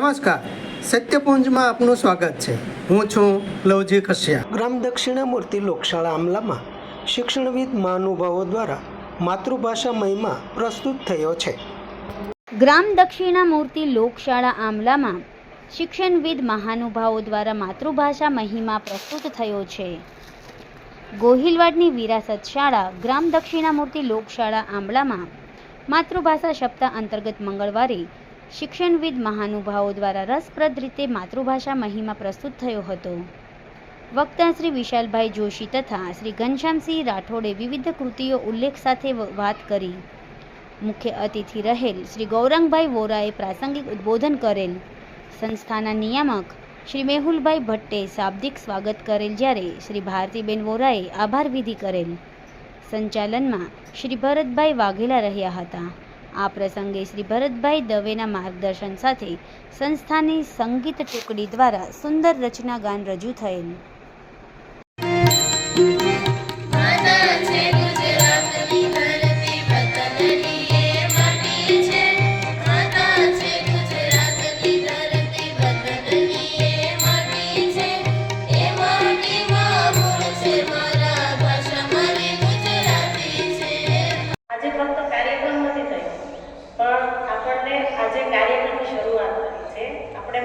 નમસ્કાર, સત્યપુંજમાં આપનું સ્વાગત છે. હું છું લવજી કશ્યા. ગ્રામ દક્ષિણામૂર્તિ લોકશાળા આમલામાં શિક્ષણવિદ મહાનુભાવો દ્વારા માતૃભાષા મહિમા પ્રસ્તુત થયો છે. ગ્રામ દક્ષિણામૂર્તિ લોકશાળા આમલામાં શિક્ષણવિદ મહાનુભાવો દ્વારા માતૃભાષા મહિમા પ્રસ્તુત થયો છે. ગોહિલવાડની વિરાસત શાળા ગ્રામ દક્ષિણામૂર્તિ લોકશાળા આંબલામાં માતૃભાષા સપ્તાહ અંતર્ગત મંગળવારે શિક્ષણવિદ મહાનુભાવો દ્વારા રસપ્રદ રીતે માતૃભાષા મહિમા પ્રસ્તુત થયો હતો. વક્તા શ્રી વિશાલભાઈ જોશી તથા શ્રી ઘનશ્યામસિંહ રાઠોડે વિવિધ કૃતિઓ ઉલ્લેખ સાથે વાત કરી. મુખ્ય અતિથિ રહેલ શ્રી ગૌરંગભાઈ વોરાએ પ્રાસંગિક ઉદ્બોધન કરેલ. સંસ્થાના નિયામક શ્રી મેહુલભાઈ ભટ્ટે શાબ્દિક સ્વાગત કરેલ, જ્યારે શ્રી ભારતીબેન વોરાએ આભાર વિધિ કરેલ. સંચાલનમાં શ્રી ભરતભાઈ વાઘેલા રહ્યા હતા. આ પ્રસંગે શ્રી ભરતભાઈ દવેના માર્ગદર્શન સાથે સંસ્થાની સંગીત ટુકડી દ્વારા સુંદર રચના ગાન રજૂ થયેલ.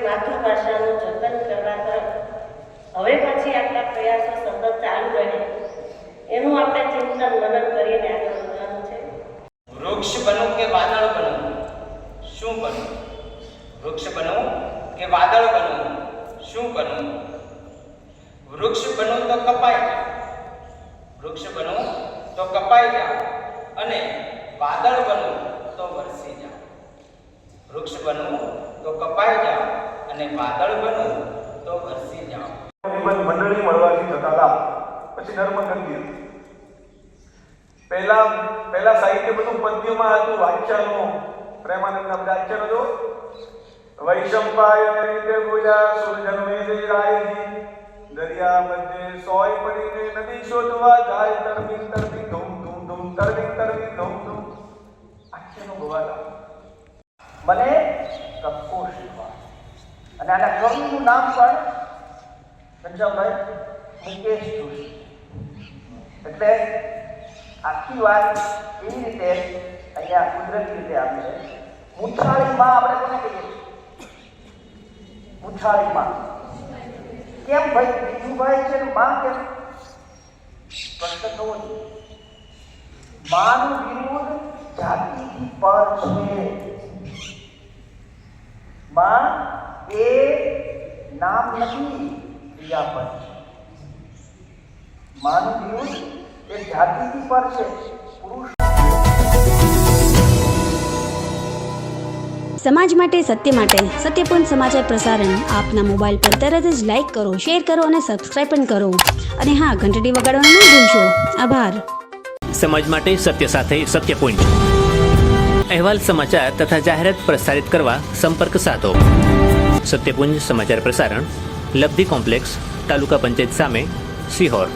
માતૃભાષાનું જતન કરવા તરફ હવે પછી આપણા પ્રયાસો સતત ચાલુ રહે એનું આપણે ચિંતન મનન કરીને આગળ વધવાનું છે. વૃક્ષ બનો કે વાદળ બનો, શું બનો? વૃક્ષ બનો કે વાદળ બનો, શું બનો? વૃક્ષ બનો તો કપાઈ જાઓ, વૃક્ષ બનો તો કપાઈ જાઓ, અને વાદળ બનો તો વરસી જાઓ. વૃક્ષ બનો તો કપાઈ જાઓ અને વાદળ બનો તો વરસી જાઓ. મંડળી મળવાથી થતા લાભ. પછી નર્મગંધી પહેલા સાહિત્ય બધું પદ્યમાં હતું, વાંચનો પ્રેમાનંદના વાંચન હતો. વૈશંપાય રીતે બોલ્યા સુરજન મેદે રાયજી, દરિયા મધ્યે સોય પડીને નદી શોધવા જાય, તરબીન તરબીન ધૂમ ધૂમ ધૂમ, તરબીન તરબીન ધૂમ ધૂમ. આખ્યાનો ગવાલા મને કક્કો શીખવા. અને આના કવિનું નામ પણ ઘનશ્યામભાઈ મુકેશ જોશી. એટલે આખી વાત એવી રીતે અહીંયા કુદરતી રીતે આપી છે. મુછાળીમાં આપણે કોને કહીએ છીએ? મુછાળીમાં કેમ ભાઈ? બીજું ભાઈ છે માં કેમ? પ્રશ્ન થવો જોઈએ. માનું વિરુદ્ધ જાતિથી પર છે. માં એ નામ નથી, ક્રિયાપદ છે. માનું વિરુદ્ધ એ જાતિથી પર છે. પુરુષ સમાજ માટે, સત્ય માટે, સત્યપૂર્ણ સમાચાર પ્રસારણ આપના મોબાઈલ પર તરત જ લાઈક કરો, શેર કરો અને સબસ્ક્રાઈબ પણ કરો. અને હા, ઘંટડી વગાડવાનું ન ભૂલશો. આભાર. સમાજ માટે સત્ય સાથે સત્યપૂર્ણ અહેવાલ, સમાચાર તથા જાહેરાત પ્રસારિત કરવા સંપર્ક સાધો. સત્યપુંજ સમાચાર પ્રસારણ, લબ્ધિ કોમ્પ્લેક્સ, તાલુકા પંચાયત સામે, સિહોર.